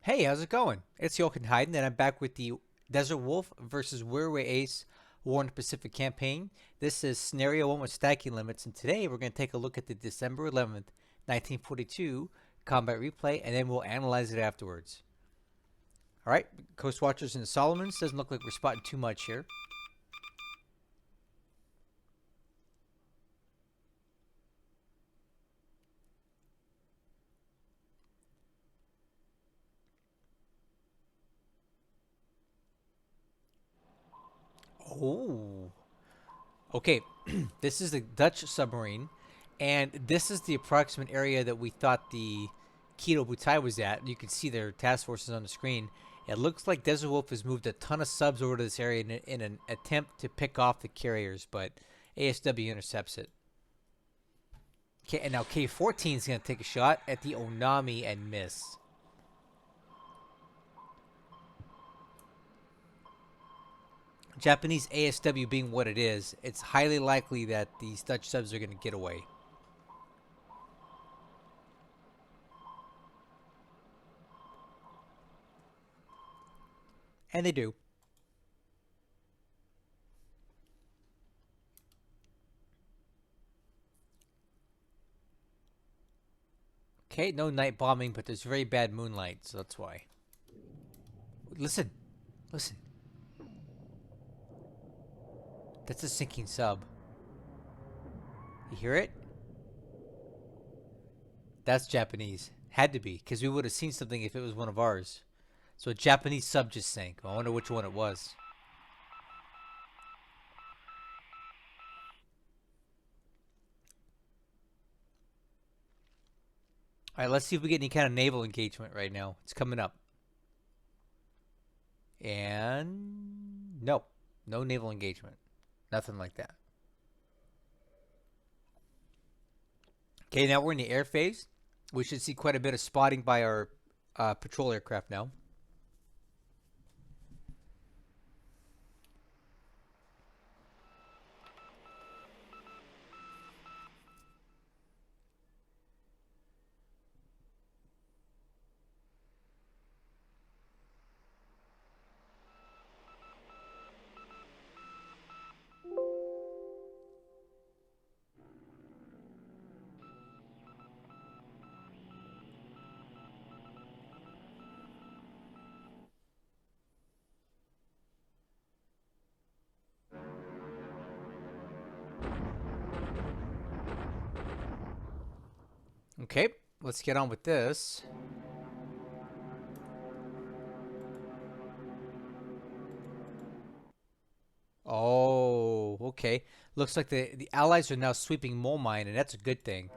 Hey, how's it going? It's Jochen Hayden, and I'm back with the Desert Wolf versus Wirraway Ace War in the Pacific campaign. This is Scenario 1 with stacking limits, and today we're going to take a look at the December 11th, 1942 combat replay, and then we'll analyze it afterwards. Alright, Coast Watchers in the Solomons. Doesn't look like we're spotting too much here. Oh, okay. This is the Dutch submarine, and this is the approximate area that we thought the Kido Butai was at. You can see their task forces on the screen. It looks like Desert Wolf has moved a ton of subs over to this area in an attempt to pick off the carriers, but ASW intercepts it. Okay, and now K-14 is going to take a shot at the Onami and miss. Japanese ASW being what it is, it's highly likely that these Dutch subs are going to get away. And they do. Okay, no night bombing, but there's very bad moonlight, so that's why. Listen. Listen. That's a sinking sub. You hear it? That's Japanese. Had to be, because we would have seen something if it was one of ours. So a Japanese sub just sank. I wonder which one it was. Alright, let's see if we get any kind of naval engagement right now. It's coming up. And no. No naval engagement. Nothing like that. Okay, now we're in the air phase. We should see quite a bit of spotting by our patrol aircraft now. Okay, let's get on with this. Oh, okay. Looks like the Allies are now sweeping Mole Mine, and that's a good thing.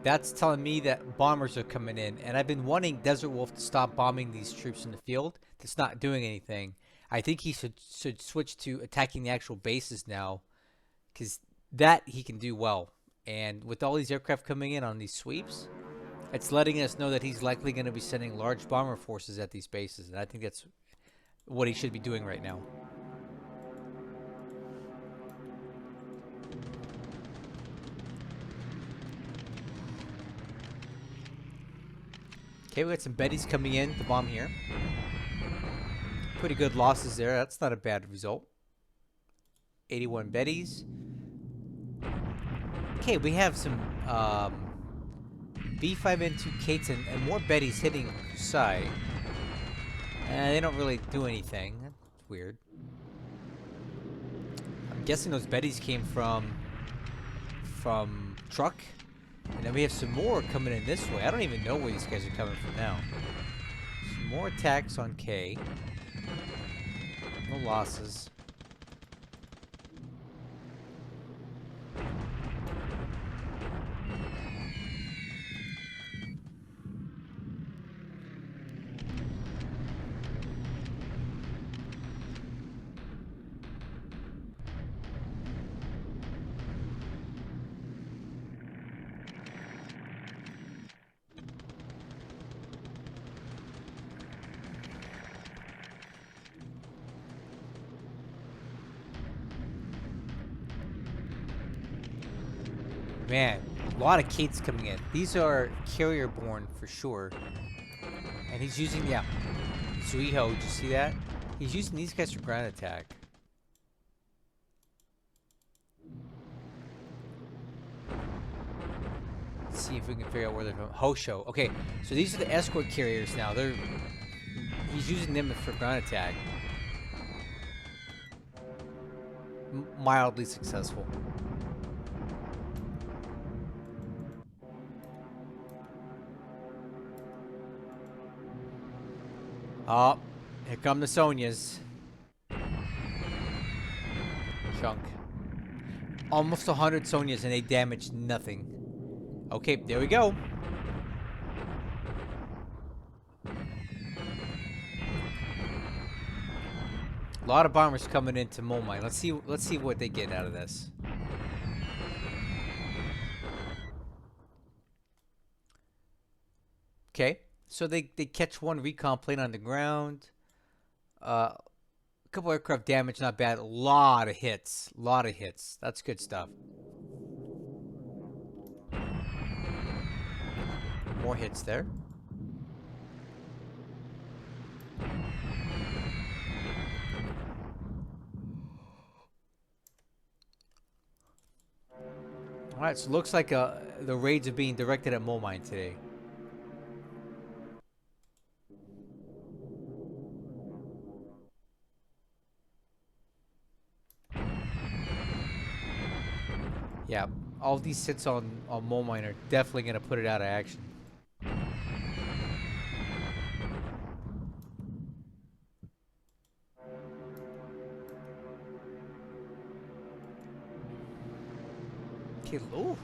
That's telling me that bombers are coming in, and I've been wanting Desert Wolf to stop bombing these troops in the field. That's not doing anything. I think he should switch to attacking the actual bases now, because that he can do well. And with all these aircraft coming in on these sweeps, it's letting us know that he's likely going to be sending large bomber forces at these bases, and I think that's what he should be doing right now. Okay, we got some Bettys coming in to bomb here. Pretty good losses there. That's not a bad result. 81 Bettys. Okay, we have some B5N2 Kates and more Bettys hitting Kusaie. They don't really do anything. That's weird. I'm guessing those Bettys came from truck. And then we have some more coming in this way. I don't even know where these guys are coming from now. Some more attacks on K. No losses. Man, a lot of Kates coming in. These are carrier-borne for sure. And he's using, yeah, Zuiho, did you see that? He's using these guys for ground attack. Let's see if we can figure out where they're from. Hosho. Okay, so these are the escort carriers now. He's using them for ground attack. Mildly successful. Oh, here come the Sonyas. Chunk. Almost 100 Sonyas and they damaged nothing. Okay, there we go. A lot of bombers coming into Mole Mine. Let's see what they get out of this. Okay, so they catch one recon plane on the ground. A couple aircraft damage, not bad. A lot of hits. That's good stuff. More hits there. Alright, so it looks like the raids are being directed at Mole Mine today. Yeah, all these hits on Mole Mine are definitely going to put it out of action. Okay, ooh.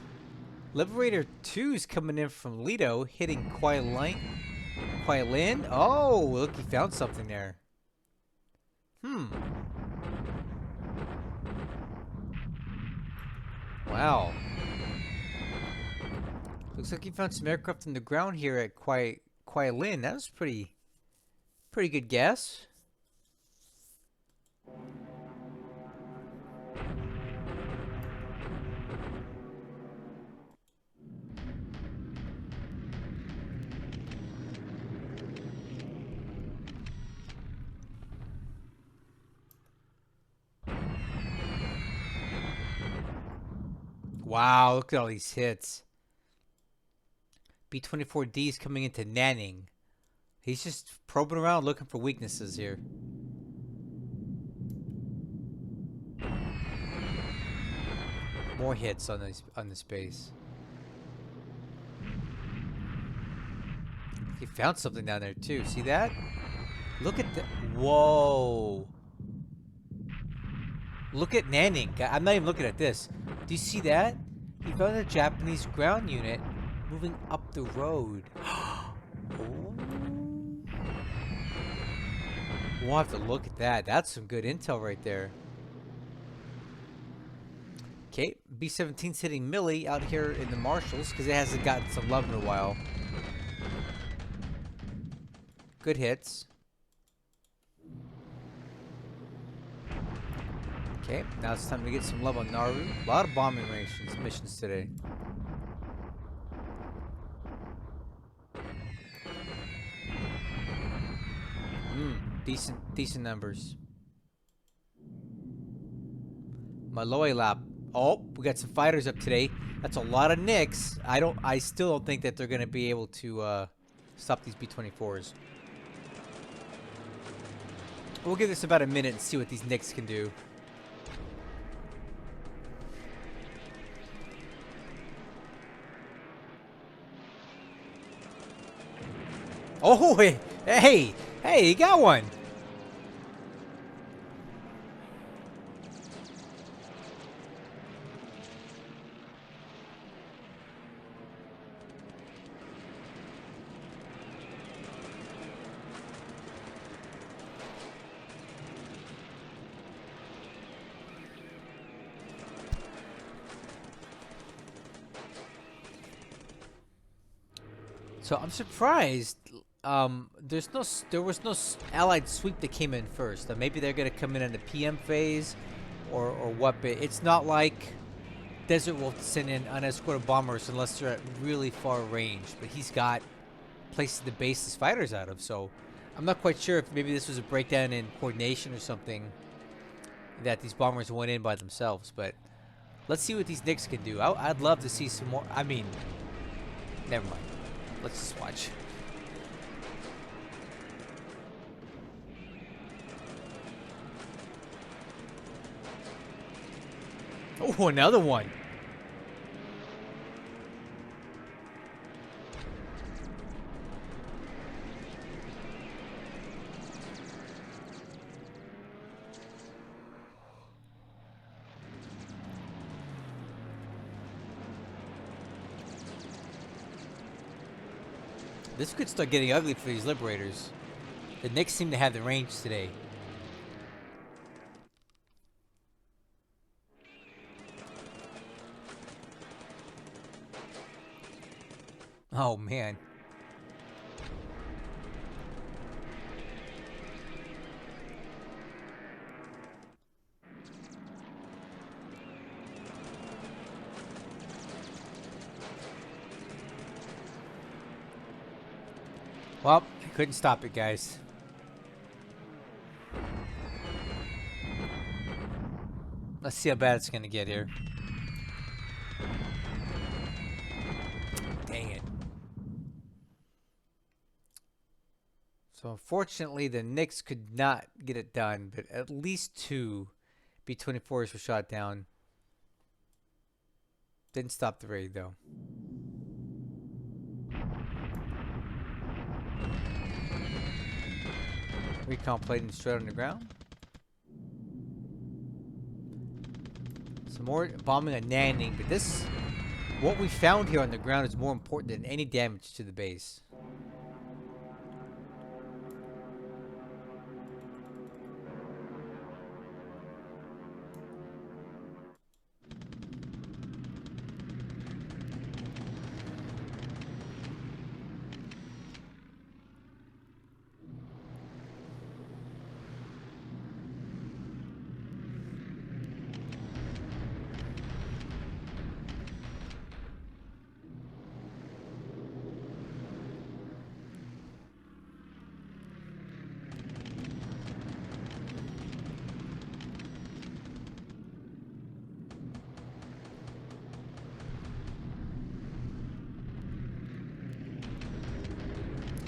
Liberator 2 is coming in from Lido, hitting Quiet Lin. Oh, look, he found something there. Wow. Looks like he found some aircraft on the ground here at Quiet Lin. That was pretty good guess. Wow, look at all these hits. B-24D is coming into Nanning. He's just probing around looking for weaknesses here. More hits on this base. He found something down there too. See that? Look at the... Whoa. Look at Nanning. I'm not even looking at this. Do you see that? He found a Japanese ground unit moving up the road. Oh. We'll have to look at that. That's some good intel right there. Okay, B-17's hitting Millie out here in the Marshalls because it hasn't gotten some love in a while. Good hits. Okay, now it's time to get some love on Naru. A lot of bombing missions today. Decent numbers. Maloy Lab. Oh, we got some fighters up today. That's a lot of nicks. I still don't think that they're gonna be able to stop these B-24s. We'll give this about a minute and see what these nicks can do. Oh, hey, he got one. So I'm surprised. There was no allied sweep that came in first. Maybe they're gonna come in the PM phase, or what? But it's not like Desert Wolf to send in unescorted bombers unless they're at really far range. But he's got places to base his fighters out of. So I'm not quite sure if maybe this was a breakdown in coordination or something that these bombers went in by themselves. But let's see what these Knicks can do. I'd love to see some more. I mean, never mind. Let's just watch. Oh, another one. This could start getting ugly for these Liberators. The Knicks seem to have the range today. Oh, man. Well, I couldn't stop it, guys. Let's see how bad it's going to get here. Dang it. So unfortunately, the Knicks could not get it done, but at least two B-24s were shot down. Didn't stop the raid, though. Recon plating straight on the ground. Some more bombing on Nanning, but this, what we found here on the ground is more important than any damage to the base.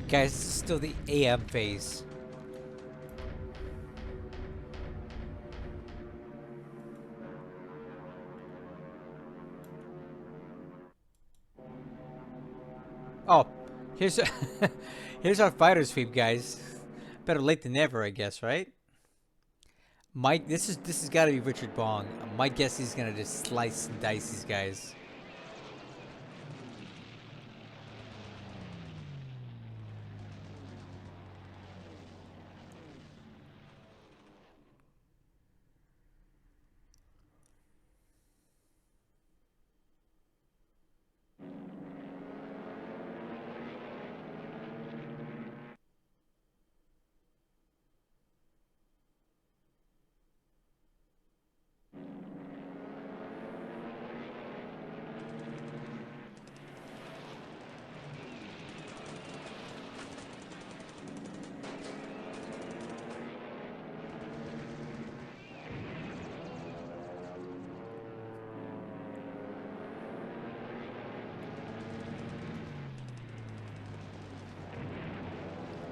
Guys, this is still the AM phase. Oh, here's here's our fighter sweep, guys. Better late than never, I guess, right? This has got to be Richard Bong. My guess he's gonna just slice and dice these guys.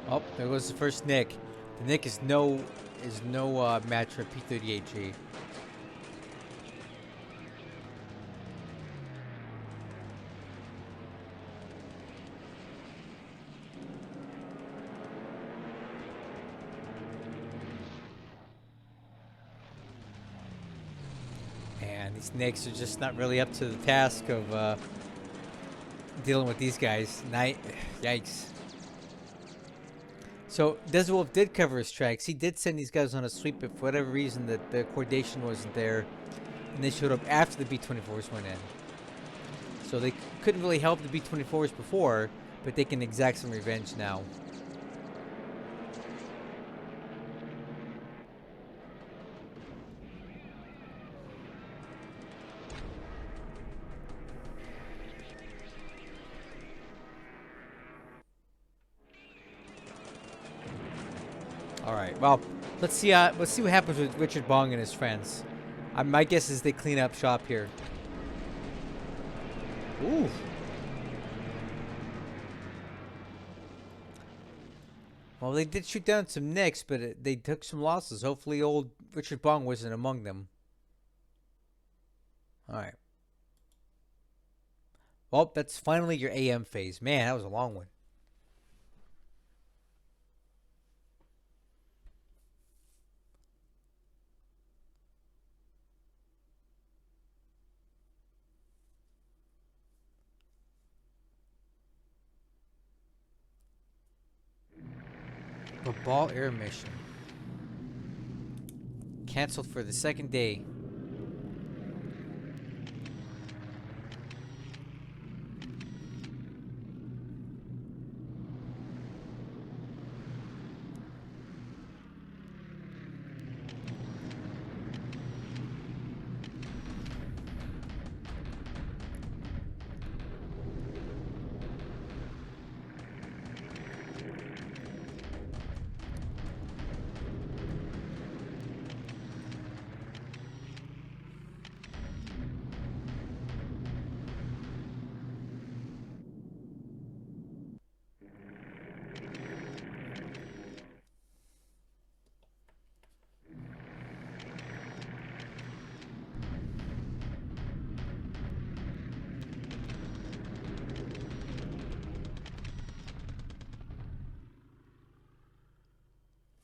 Oh, there goes the first Nick. The Nick is no match for P-38G. And these Nicks are just not really up to the task of dealing with these guys. Yikes. So Desert Wolf did cover his tracks. He did send these guys on a sweep, but for whatever reason that the coordination wasn't there, and they showed up after the B-24s went in. So they couldn't really help the B-24s before, but they can exact some revenge now. All right. Well, let's see. Let's see what happens with Richard Bong and his friends. My guess is they clean up shop here. Ooh. Well, they did shoot down some nicks, but they took some losses. Hopefully, old Richard Bong wasn't among them. All right. Well, that's finally your AM phase. Man, that was a long one. The ball air mission. Canceled for the second day.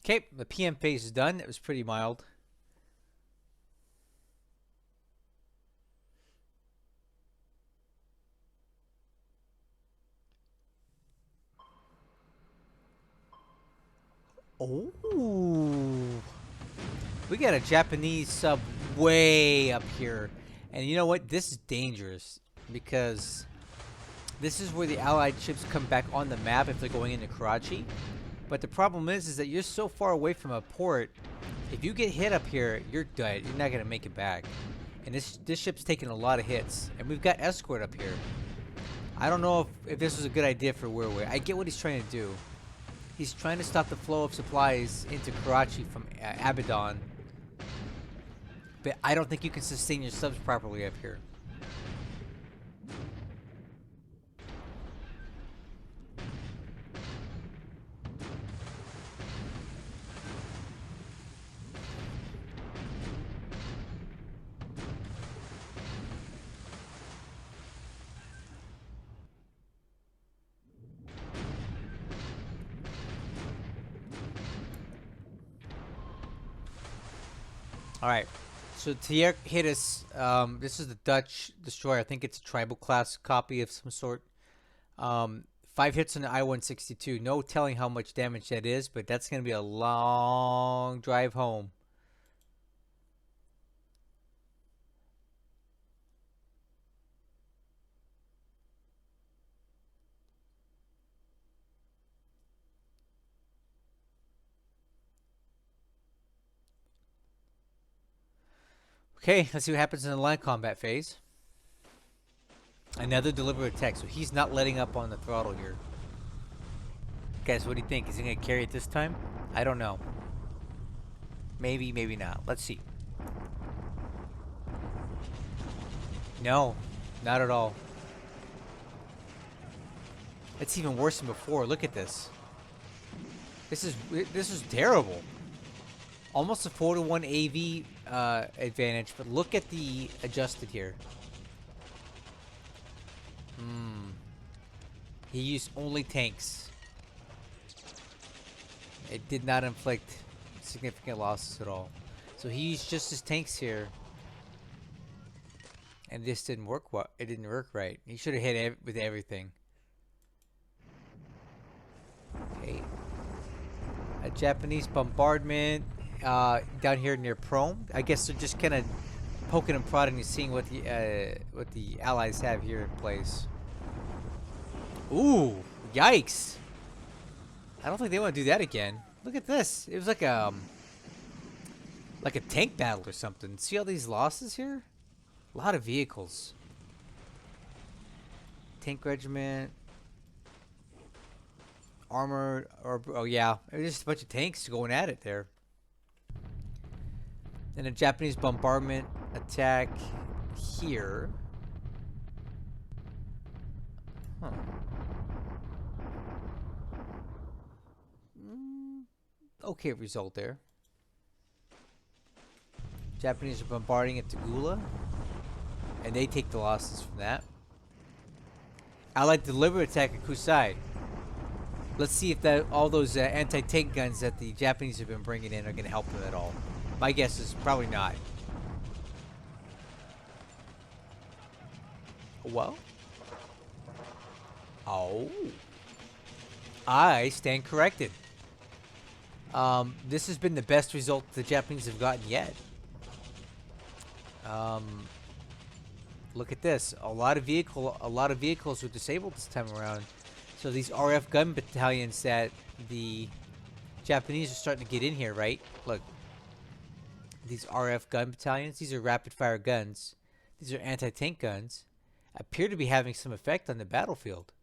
Okay, the PM phase is done. It was pretty mild. Oh, we got a Japanese sub way up here. And you know what? This is dangerous because this is where the Allied ships come back on the map if they're going into Karachi. But the problem is that you're so far away from a port. If you get hit up here, you're dead. You're not gonna make it back. And this ship's taking a lot of hits. And we've got escort up here. I don't know if this was a good idea for Wirraway. I get what he's trying to do. He's trying to stop the flow of supplies into Karachi from Abadan. But I don't think you can sustain your subs properly up here. All right. So Tier hit us. This is the Dutch destroyer. I think it's a tribal class copy of some sort. 5 hits on the I-162. No telling how much damage that is, but that's going to be a long drive home. Okay, let's see what happens in the land combat phase. Another deliberate attack, so he's not letting up on the throttle here. Guys, what do you think? Is he going to carry it this time? I don't know. Maybe, maybe not. Let's see. No, not at all. It's even worse than before. Look at this. This is terrible. Almost a 4-to-1 AV advantage, but look at the adjusted here. He used only tanks. It did not inflict significant losses at all. So he used just his tanks here. And this didn't work well. It didn't work right. He should have hit with everything. Okay. A Japanese bombardment down here near Prome. I guess they're just kind of poking and prodding and seeing what the Allies have here in place. Ooh, yikes! I don't think they want to do that again. Look at this. It was like a tank battle or something. See all these losses here? A lot of vehicles. Tank regiment. armor, or oh yeah, there's just a bunch of tanks going at it there. And a Japanese bombardment attack here. Huh. Okay result there. Japanese are bombarding at Tagula, and they take the losses from that. Allied deliberate attack at Kusaie. Let's see if that all those anti-tank guns that the Japanese have been bringing in are going to help them at all. My guess is probably not. Well, oh, I stand corrected. This has been the best result the Japanese have gotten yet. Look at this. A lot of vehicles were disabled this time around. So these RF gun battalions that the Japanese are starting to get in here, right? Look. These RF gun battalions, these are rapid fire guns. These are anti-tank guns. Appear to be having some effect on the battlefield.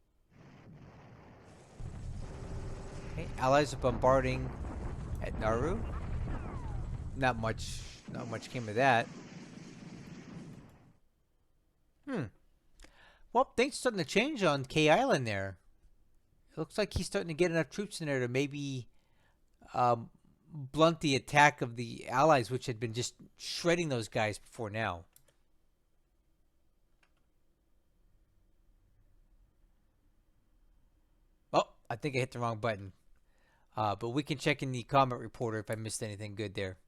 Okay, allies are bombarding at Nauru. Not much came of that. Well, things starting to change on K Island there. It looks like he's starting to get enough troops in there to maybe blunt the attack of the allies, which had been just shredding those guys before now. Oh, I think I hit the wrong button. But we can check in the comment reporter if I missed anything good there.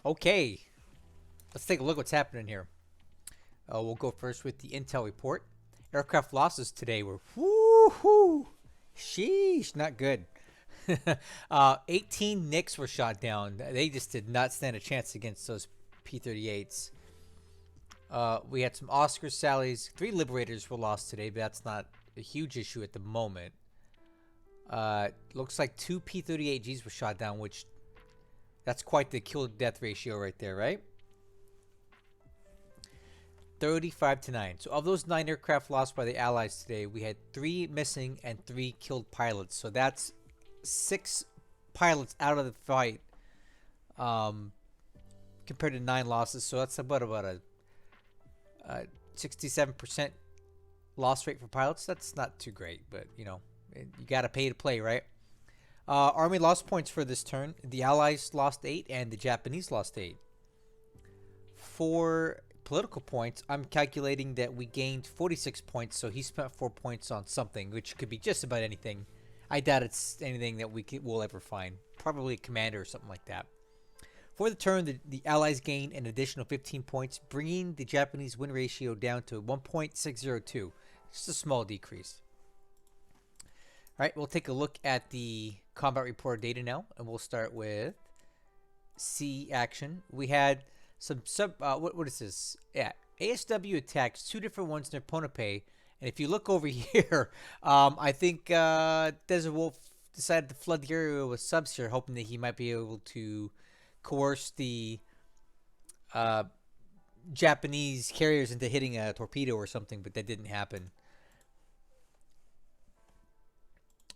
Okay, let's take a look what's happening here. We'll go first with the intel report. Aircraft losses today were whoo-hoo, sheesh, not good. 18 Nicks were shot down. They just did not stand a chance against those P-38s. We had some Oscar Sallies. 3 Liberators were lost today, but that's not a huge issue at the moment. Looks like 2 P-38Gs were shot down, which that's quite the kill-to-death ratio right there, right? 35-9. So of those 9 aircraft lost by the Allies today, we had 3 missing and 3 killed pilots. So that's 6 pilots out of the fight, compared to 9 losses. So that's about a 67% loss rate for pilots. That's not too great, but you know, you got to pay to play, right? Army lost points for this turn. The Allies lost 8 and the Japanese lost 8. For political points, I'm calculating that we gained 46 points, so he spent 4 points on something, which could be just about anything. I doubt it's anything that we'll ever find. Probably a commander or something like that. For the turn, the Allies gained an additional 15 points, bringing the Japanese win ratio down to 1.602. Just a small decrease. All right, we'll take a look at the combat report data now, and we'll start with sea action. We had some what is this? Yeah, ASW attacks, 2 different ones near Ponape, and if you look over here, I think Desert Wolf decided to flood the area with subs here, hoping that he might be able to coerce the Japanese carriers into hitting a torpedo or something, but that didn't happen.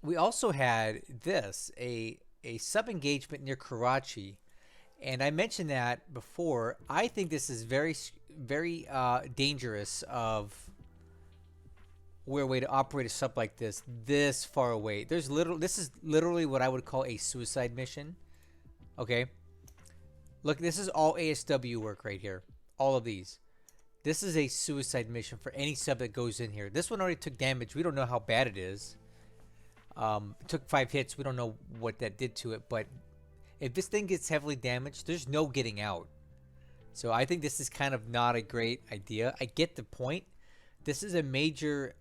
We also had this, a sub engagement near Karachi, and I mentioned that before. I think this is very dangerous of Wirraway to operate a sub like this far away. This is literally what I would call a suicide mission. Okay, look, this is all ASW work right here. All of these. This is a suicide mission for any sub that goes in here. This one already took damage. We don't know how bad it is. It took 5 hits. We don't know what that did to it, but if this thing gets heavily damaged, there's no getting out. So I think this is kind of not a great idea. I get the point. This is a major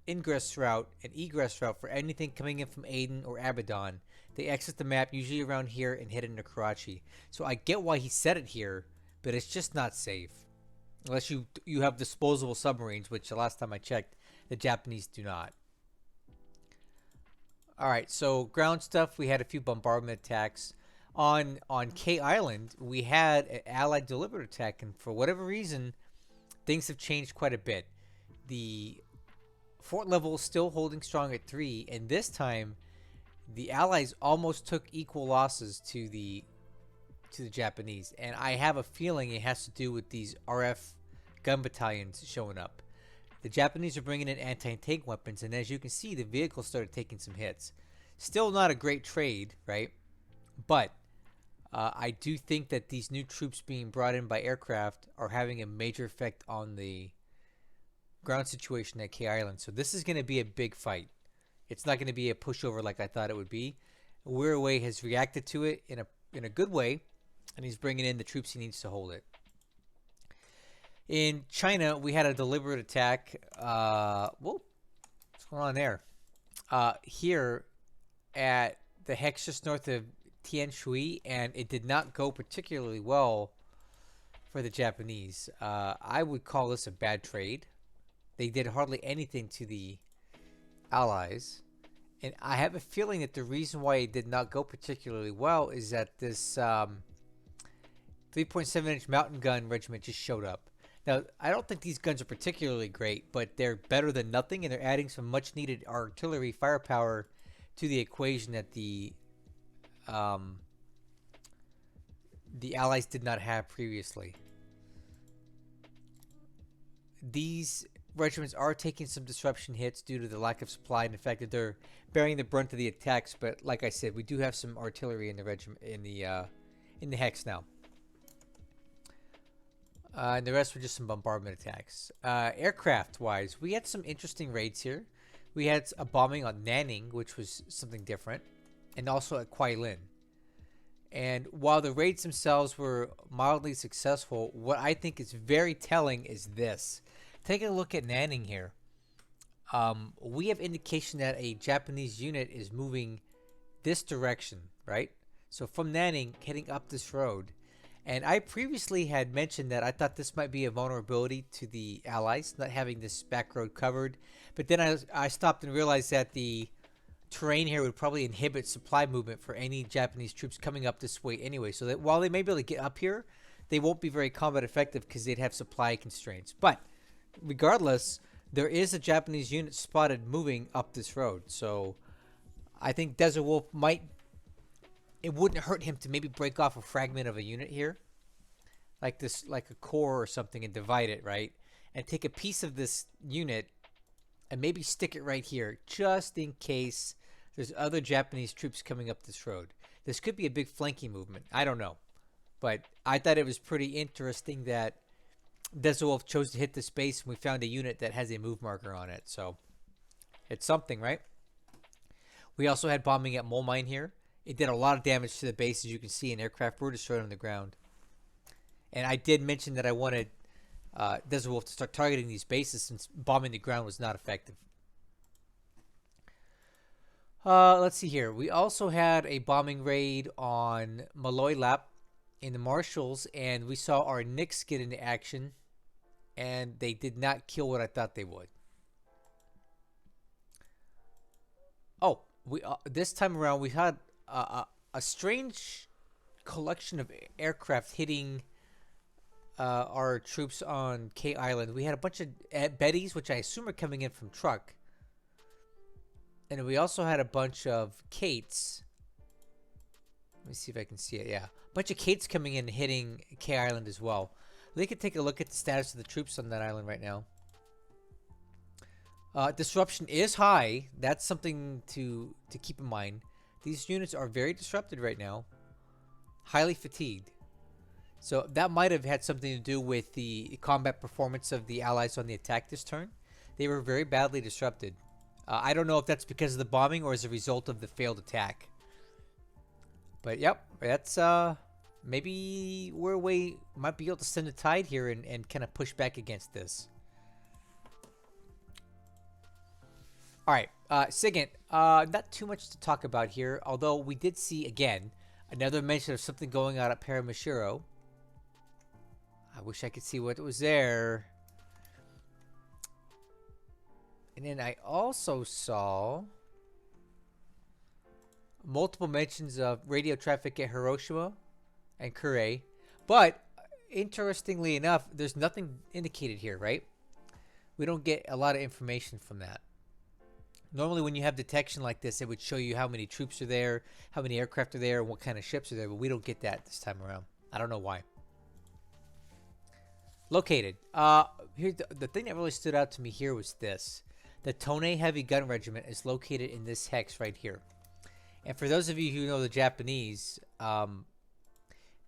ingress route and egress route for anything coming in from Aden or Abadan. They exit the map usually around here and head into Karachi. So I get why he set it here, but it's just not safe. Unless you have disposable submarines, which the last time I checked, the Japanese do not. Alright, so ground stuff, we had a few bombardment attacks. On K Island, we had an Allied deliberate attack, and for whatever reason, things have changed quite a bit. The fort level is still holding strong at 3, and this time the Allies almost took equal losses to the Japanese, and I have a feeling it has to do with these RF gun battalions showing up. The Japanese are bringing in anti-tank weapons, and as you can see, the vehicles started taking some hits. Still not a great trade, right? But I do think that these new troops being brought in by aircraft are having a major effect on the ground situation at K Island. So this is going to be a big fight. It's not going to be a pushover like I thought it would be. Wirraway has reacted to it in a good way, and he's bringing in the troops he needs to hold it. In China, we had a deliberate attack. Whoa, what's going on there? Here at the hex just north of Tianshui, and it did not go particularly well for the Japanese. I would call this a bad trade. They did hardly anything to the Allies, and I have a feeling that the reason why it did not go particularly well is that this 3.7-inch mountain gun regiment just showed up. Now, I don't think these guns are particularly great, but they're better than nothing, and they're adding some much-needed artillery firepower to the equation that the Allies did not have previously. These regiments are taking some disruption hits due to the lack of supply and the fact that they're bearing the brunt of the attacks. But like I said, we do have some artillery in the regiment in the hex now. And the rest were just some bombardment attacks. Aircraft-wise, we had some interesting raids here. We had a bombing on Nanning, which was something different, and also at Kuai Lin. And while the raids themselves were mildly successful, what I think is very telling is this. Take a look at Nanning here. We have indication that a Japanese unit is moving this direction, right? So from Nanning, heading up this road. And I previously had mentioned that I thought this might be a vulnerability to the Allies, not having this back road covered. But then I stopped and realized that the terrain here would probably inhibit supply movement for any Japanese troops coming up this way anyway. So that while they may be able to get up here, they won't be very combat effective because they'd have supply constraints. But regardless, there is a Japanese unit spotted moving up this road. So I think Desert Wolf might... It wouldn't hurt him to maybe break off a fragment of a unit here, like this, like a core or something, and divide it, right? And take a piece of this unit and maybe stick it right here, just in case there's other Japanese troops coming up this road. This could be a big flanking movement. I don't know. But I thought it was pretty interesting that Desert Wolf chose to hit this base, and we found a unit that has a move marker on it. So it's something, right? We also had bombing at Mole Mine here. It did a lot of damage to the base, as you can see, and aircraft were destroyed on the ground. And I did mention that I wanted Desert Wolf to start targeting these bases since bombing the ground was not effective. Let's see here. We also had a bombing raid on Malloy Lap in the Marshalls, and we saw our Knicks get into action, and they did not kill what I thought they would. Oh, this time around we had a strange collection of aircraft hitting our troops on K Island. We had a bunch of Bettys, which I assume are coming in from truck. And we also had a bunch of Kates. Let me see if I can see it. Yeah. A bunch of Kates coming in and hitting K Island as well. We can take a look at the status of the troops on that island right now. Disruption is high. That's something to keep in mind. These units are very disrupted right now. Highly fatigued. So that might have had something to do with the combat performance of the Allies on the attack this turn. They were very badly disrupted. I don't know if that's because of the bombing or as a result of the failed attack. But yep, that's maybe Wirraway might be able to send a tide here and kind of push back against this. Alright, Sigint, not too much to talk about here, although we did see, again, another mention of something going on at Paramashiro. I wish I could see what was there. And then I also saw multiple mentions of radio traffic at Hiroshima and Kure. But interestingly enough, there's nothing indicated here, right? We don't get a lot of information from that. Normally, when you have detection like this, it would show you how many troops are there, how many aircraft are there, and what kind of ships are there, but we don't get that this time around. I don't know why. Located. Here, the thing that really stood out to me here was this. The Tone Heavy Gun Regiment is located in this hex right here. And for those of you who know the Japanese,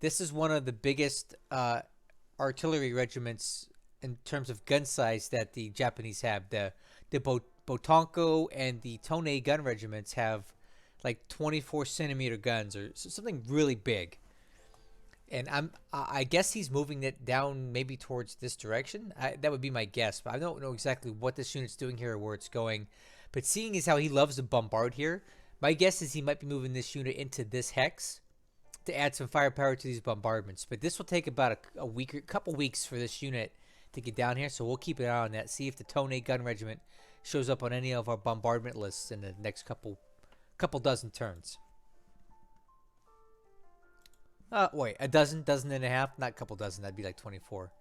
this is one of the biggest artillery regiments in terms of gun size that the Japanese have. The Botonko and the Tone gun regiments have like 24-centimeter guns or something really big. And I guess he's moving it down maybe towards this direction. That would be my guess, but I don't know exactly what this unit's doing here or where it's going. But seeing as how he loves to bombard here, my guess is he might be moving this unit into this hex to add some firepower to these bombardments. But this will take about a week or couple weeks for this unit to get down here, so we'll keep an eye on that. See if the Tone gun regiment shows up on any of our bombardment lists in the next couple dozen turns. Wait, a dozen and a half? Not a couple dozen, that'd be like 24.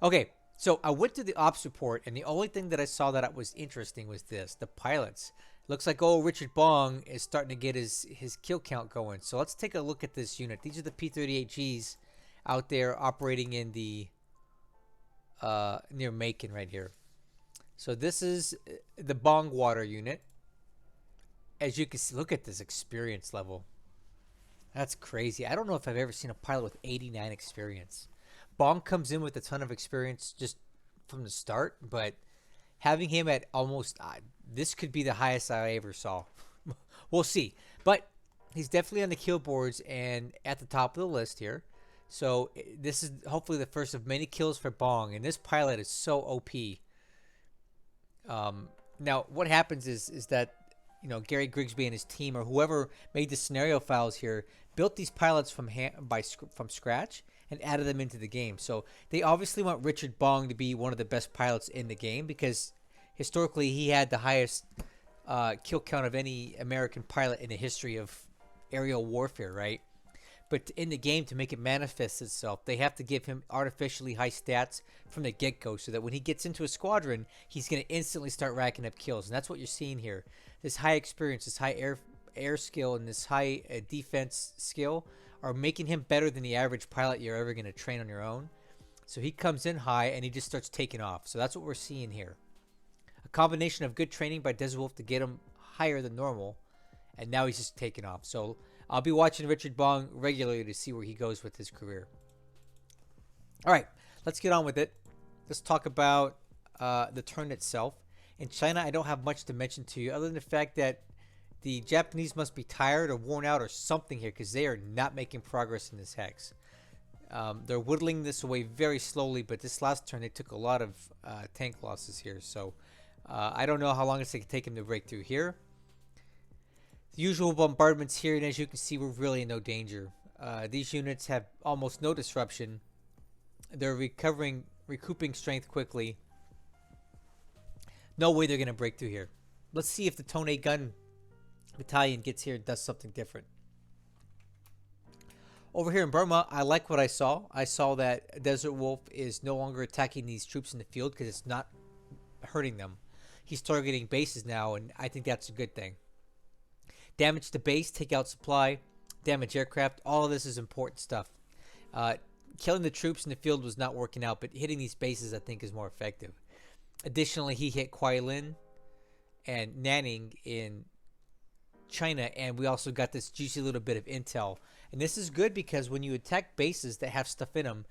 Okay, so I went to the ops report, and the only thing that I saw that was interesting was this. The pilots. Looks like old Richard Bong is starting to get his kill count going. So let's take a look at this unit. These are the P-38Gs out there operating in the near Macon right here. So this is the Bong Water unit. As you can see, look at this experience level. That's crazy. I don't know if I've ever seen a pilot with 89 experience. Bong comes in with a ton of experience just from the start, but having him at almost, this could be the highest I ever saw. We'll see. But he's definitely on the kill boards and at the top of the list here. So this is hopefully the first of many kills for Bong, and this pilot is so OP. Now, what happens is that, you know, Gary Grigsby and his team, or whoever made the scenario files here, built these pilots from scratch and added them into the game. So they obviously want Richard Bong to be one of the best pilots in the game because historically he had the highest kill count of any American pilot in the history of aerial warfare, right? But in the game, to make it manifest itself, they have to give him artificially high stats from the get-go so that when he gets into a squadron, he's going to instantly start racking up kills. And that's what you're seeing here. This high experience, this high air skill, and this high defense skill are making him better than the average pilot you're ever going to train on your own. So he comes in high, and he just starts taking off. So that's what we're seeing here. A combination of good training by Desert Wolf to get him higher than normal, and now he's just taking off. So I'll be watching Richard Bong regularly to see where he goes with his career. All right, let's get on with it. Let's talk about the turn itself. In China, I don't have much to mention to you other than the fact that the Japanese must be tired or worn out or something here because they are not making progress in this hex. They're whittling this away very slowly, but this last turn they took a lot of tank losses here. So I don't know how long it's going to take them to break through here. The usual bombardments here, and as you can see, we're really in no danger. These units have almost no disruption. They're recouping strength quickly. No way they're going to break through here. Let's see if the Tone gun battalion gets here and does something different. Over here in Burma, I like what I saw. I saw that Desert Wolf is no longer attacking these troops in the field because it's not hurting them. He's targeting bases now, and I think that's a good thing. Damage to base, take out supply, damage aircraft. All of this is important stuff. Killing the troops in the field was not working out, but hitting these bases I think is more effective. Additionally, he hit Kuai Lin and Nanning in China, and we also got this juicy little bit of intel. And this is good because when you attack bases that have stuff in them,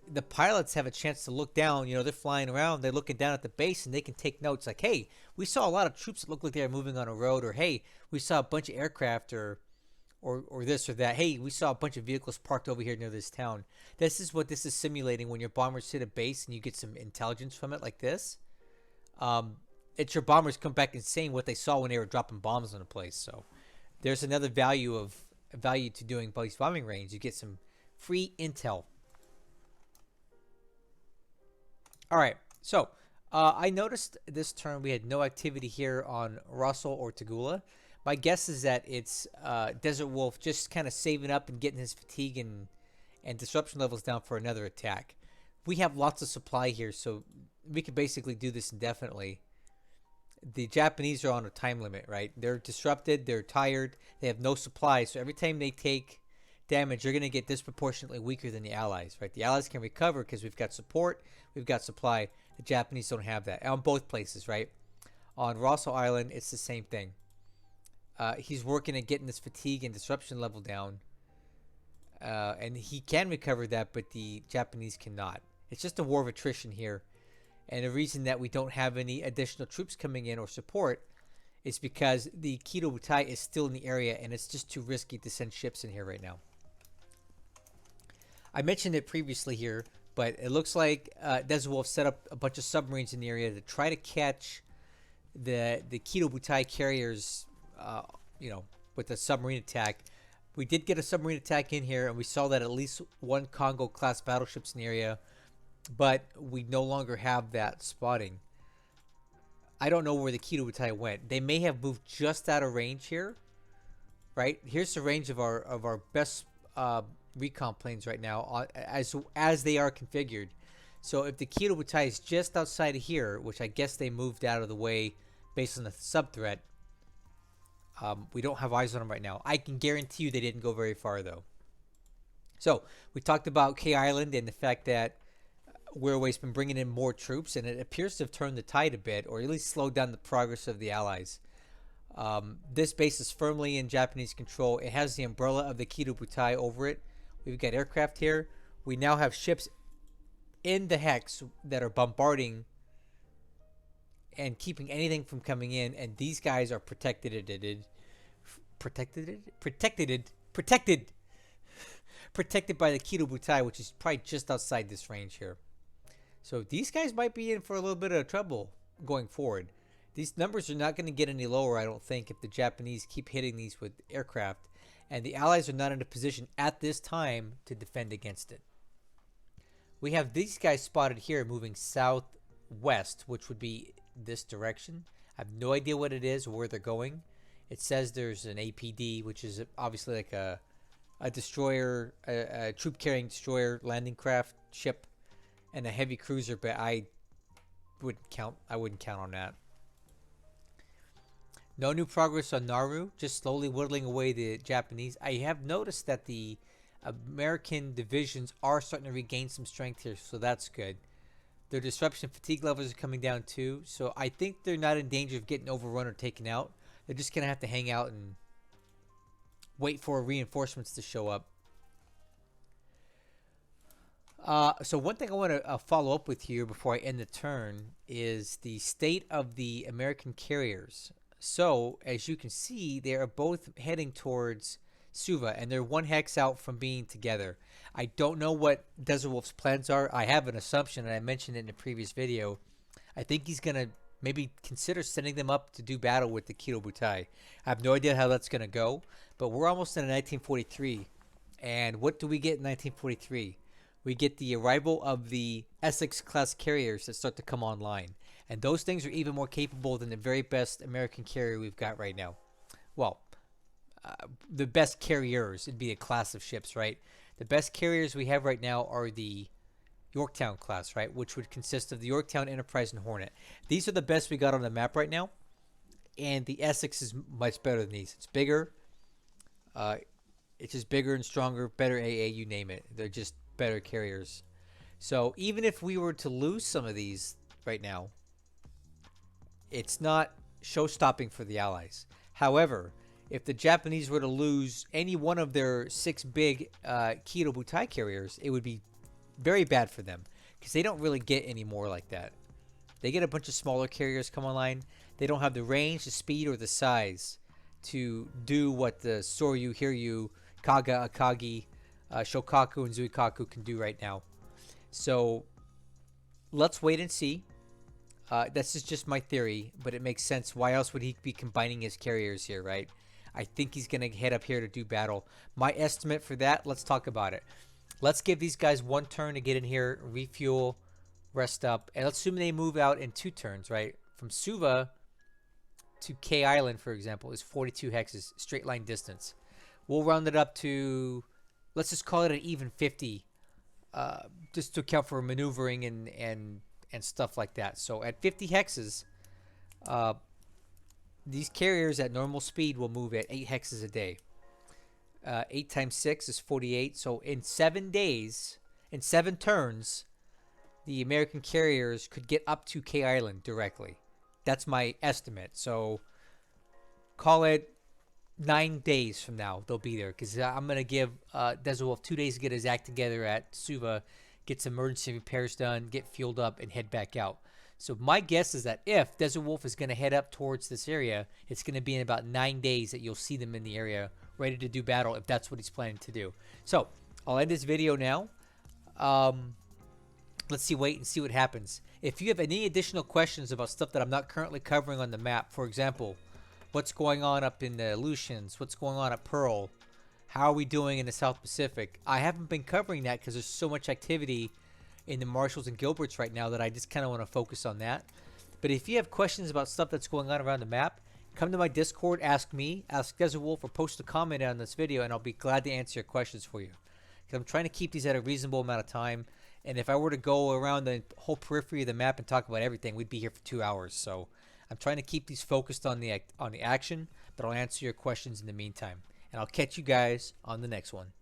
the pilots have a chance to look down. You know, they're flying around, they're looking down at the base, and they can take notes like, hey, we saw a lot of troops that look like they're moving on a road, or hey, we saw a bunch of aircraft, or this or that. Hey, we saw a bunch of vehicles parked over here near this town. This is what this is simulating when your bombers hit a base and you get some intelligence from it like this. It's your bombers come back and saying what they saw when they were dropping bombs on a place. So there's another value to doing base bombing range. You get some free intel. All right, so I noticed this turn we had no activity here on Russell or Tagula. My guess is that it's Desert Wolf just kind of saving up and getting his fatigue and disruption levels down for another attack. We have lots of supply here, so we could basically do this indefinitely. The Japanese are on a time limit, right? They're disrupted, they're tired, they have no supply, so every time they take damage, you're going to get disproportionately weaker than the Allies, right? The Allies can recover because we've got support, we've got supply. The Japanese don't have that on both places, right? On Rosso Island, it's the same thing. He's working at getting this fatigue and disruption level down, and he can recover that, but the Japanese cannot. It's just a war of attrition here. And the reason that we don't have any additional troops coming in or support is because the Kido Butai is still in the area and it's just too risky to send ships in here right now. I mentioned it previously here, but it looks like Desert Wolf set up a bunch of submarines in the area to try to catch the Kido Butai carriers, with a submarine attack. We did get a submarine attack in here, and we saw that at least one Congo-class battleship's in the area, but we no longer have that spotting. I don't know where the Kido Butai went. They may have moved just out of range here, right? Here's the range of our best recon planes right now as they are configured. So if the Kido Butai is just outside of here, which I guess they moved out of the way based on the sub threat, we don't have eyes on them right now. I can guarantee you they didn't go very far though. So we talked about K Island and the fact that Wirraway's been bringing in more troops, and it appears to have turned the tide a bit, or at least slowed down the progress of the Allies. This base is firmly in Japanese control. It has the umbrella of the Kido Butai over it. We've got aircraft here. We now have ships in the Hex that are bombarding and keeping anything from coming in, and these guys are protected by the Kido Butai, which is probably just outside this range here. So these guys might be in for a little bit of trouble going forward. These numbers are not going to get any lower, I don't think, if the Japanese keep hitting these with aircraft, and the Allies are not in a position at this time to defend against it. We have these guys spotted here moving southwest, which would be this direction. I have no idea what it is or where they're going. It says there's an APD, which is obviously like a destroyer, a troop carrying destroyer landing craft ship, and a heavy cruiser, but I wouldn't count on that. No new progress on Nauru, just slowly whittling away the Japanese. I have noticed that the American divisions are starting to regain some strength here, so that's good. Their disruption fatigue levels are coming down too, so I think they're not in danger of getting overrun or taken out. They're just going to have to hang out and wait for reinforcements to show up. So one thing I want to follow up with here before I end the turn is the state of the American carriers. So as you can see, they are both heading towards Suva, and they're one hex out from being together. I don't know what Desert Wolf's plans are. I have an assumption, and I mentioned it in a previous video. I think he's going to maybe consider sending them up to do battle with the Kido Butai. I have no idea how that's going to go, but we're almost in 1943. And what do we get in 1943? We get the arrival of the Essex-class carriers that start to come online. And those things are even more capable than the very best American carrier we've got right now. Well, the best carriers, it'd be a class of ships, right? The best carriers we have right now are the Yorktown class, right? Which would consist of the Yorktown, Enterprise, and Hornet. These are the best we got on the map right now. And the Essex is much better than these. It's bigger. It's just bigger and stronger, better AA, you name it. They're just better carriers. So even if we were to lose some of these right now, it's not show-stopping for the Allies. However, if the Japanese were to lose any one of their 6 big Kido Butai carriers, it would be very bad for them because they don't really get any more like that. They get a bunch of smaller carriers come online. They don't have the range, the speed, or the size to do what the Soryu, Hiryu, Kaga, Akagi, Shokaku, and Zuikaku can do right now. So let's wait and see. This is just my theory, but it makes sense. Why else would he be combining his carriers here, right? I think he's going to head up here to do battle. My estimate for that, let's talk about it. Let's give these guys one turn to get in here, refuel, rest up. And let's assume they move out in 2 turns, right? From Suva to K Island, for example, is 42 hexes, straight line distance. We'll round it up to let's just call it an even 50, just to account for maneuvering and stuff like that. So at 50 hexes, uh, these carriers at normal speed will move at 8 hexes a day. 8 times 6 is 48. So in 7 days, in 7 turns, the American carriers could get up to K Island directly. That's my estimate. So call it 9 days from now they'll be there, because I'm gonna give Desert Wolf 2 days to get his act together at Suva, get some emergency repairs done, get fueled up, and head back out. So my guess is that if Desert Wolf is gonna head up towards this area, it's gonna be in about 9 days that you'll see them in the area, ready to do battle if that's what he's planning to do. So I'll end this video now. Let's wait and see what happens. If you have any additional questions about stuff that I'm not currently covering on the map, for example, what's going on up in the Aleutians, what's going on at Pearl, how are we doing in the South Pacific, I haven't been covering that because there's so much activity in the Marshalls and Gilberts right now that I just kind of want to focus on that. But if you have questions about stuff that's going on around the map, come to my Discord, ask me, ask Desert Wolf, or post a comment on this video, and I'll be glad to answer your questions for you. Because I'm trying to keep these at a reasonable amount of time. And if I were to go around the whole periphery of the map and talk about everything, we'd be here for 2 hours. So I'm trying to keep these focused on the action, but I'll answer your questions in the meantime. And I'll catch you guys on the next one.